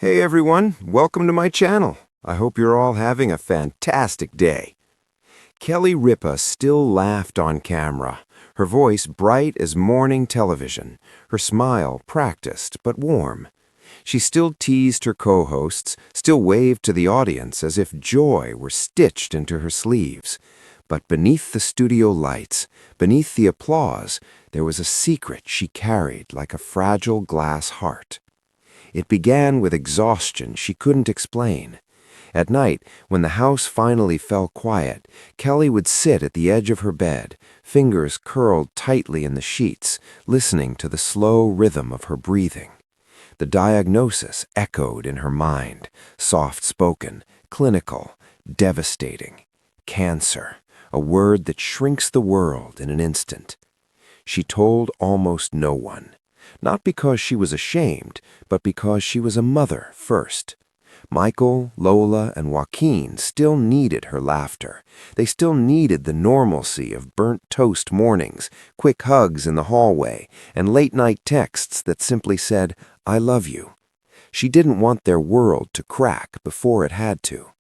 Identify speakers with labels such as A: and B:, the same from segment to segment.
A: Hey everyone, welcome to my channel. I hope you're all having a fantastic day. Kelly Ripa still laughed on camera, her voice bright as morning television, her smile practiced but warm. She still teased her co-hosts, still waved to the audience as if joy were stitched into her sleeves. But beneath the studio lights, beneath the applause, there was a secret she carried like a fragile glass heart. It began with exhaustion she couldn't explain. At night, when the house finally fell quiet, Kelly would sit at the edge of her bed, fingers curled tightly in the sheets, listening to the slow rhythm of her breathing. The diagnosis echoed in her mind, soft-spoken, clinical, devastating. Cancer, a word that shrinks the world in an instant. She told almost no one. Not because she was ashamed, but because she was a mother first. Michael, Lola, and Joaquin still needed her laughter. They still needed the normalcy of burnt toast mornings, quick hugs in the hallway, and late-night texts that simply said, "I love you." She didn't want their world to crack before it had to.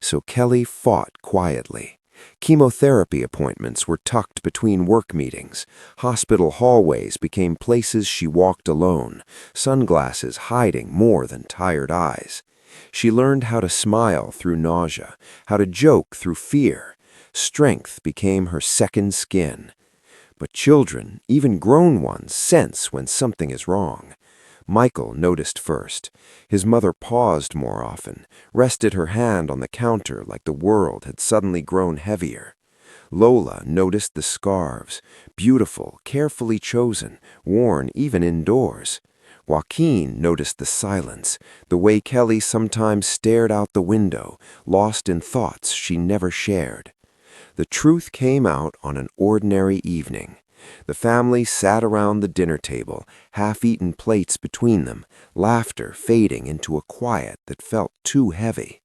A: So Kelly fought quietly. Chemotherapy appointments were tucked between work meetings. Hospital hallways became places she walked alone, sunglasses hiding more than tired eyes. She learned how to smile through nausea, how to joke through fear. Strength became her second skin. But children, even grown ones, sense when something is wrong. Michael noticed first. His mother paused more often, rested her hand on the counter like the world had suddenly grown heavier. Lola noticed the scarves, beautiful, carefully chosen, worn even indoors. Joaquin noticed the silence, the way Kelly sometimes stared out the window, lost in thoughts she never shared. The truth came out on an ordinary evening. The family sat around the dinner table, half-eaten plates between them, laughter fading into a quiet that felt too heavy.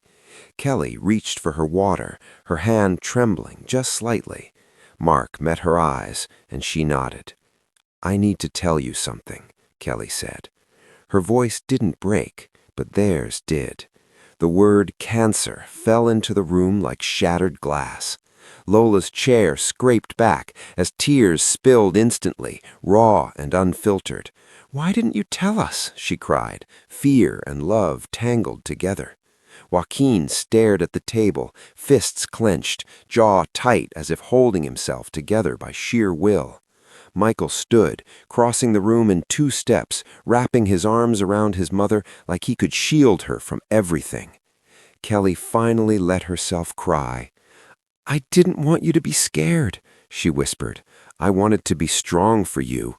A: Kelly reached for her water, her hand trembling just slightly. Mark met her eyes, and she nodded. "I need to tell you something," Kelly said. Her voice didn't break, but theirs did. The word cancer fell into the room like shattered glass. Lola's chair scraped back as tears spilled instantly, raw and unfiltered. "Why didn't you tell us?" she cried, fear and love tangled together. Joaquin stared at the table, fists clenched, jaw tight as if holding himself together by sheer will. Michael stood, crossing the room in 2 steps, wrapping his arms around his mother like he could shield her from everything. Kelly finally let herself cry. "I didn't want you to be scared," she whispered. "I wanted to be strong for you."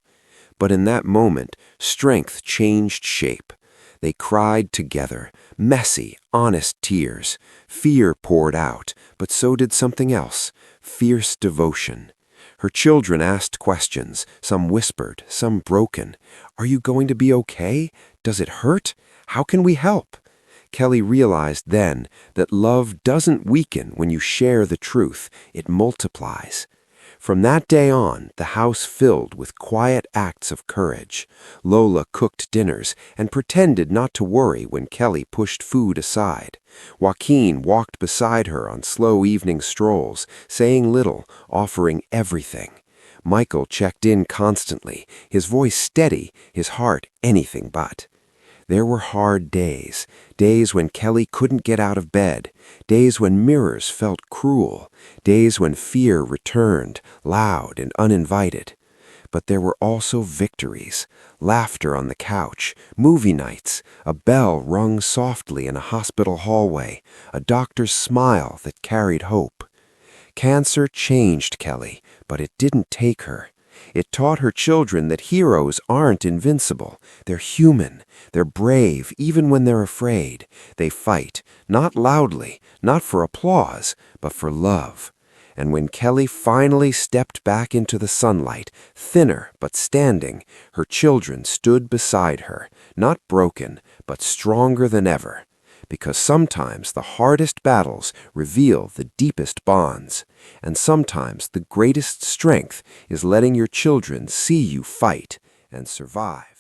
A: But in that moment, strength changed shape. They cried together, messy, honest tears. Fear poured out, but so did something else, fierce devotion. Her children asked questions, some whispered, some broken. "Are you going to be okay? Does it hurt? How can we help?" Kelly realized then that love doesn't weaken when you share the truth, it multiplies. From that day on, the house filled with quiet acts of courage. Lola cooked dinners and pretended not to worry when Kelly pushed food aside. Joaquin walked beside her on slow evening strolls, saying little, offering everything. Michael checked in constantly, his voice steady, his heart anything but. There were hard days, days when Kelly couldn't get out of bed, days when mirrors felt cruel, days when fear returned, loud and uninvited. But there were also victories, laughter on the couch, movie nights, a bell rung softly in a hospital hallway, a doctor's smile that carried hope. Cancer changed Kelly, but it didn't take her. It taught her children that heroes aren't invincible. They're human. They're brave even when they're afraid. They fight, not loudly, not for applause, but for love. And when Kelly finally stepped back into the sunlight, thinner but standing, her children stood beside her, not broken, but stronger than ever. Because sometimes the hardest battles reveal the deepest bonds, and sometimes the greatest strength is letting your children see you fight and survive.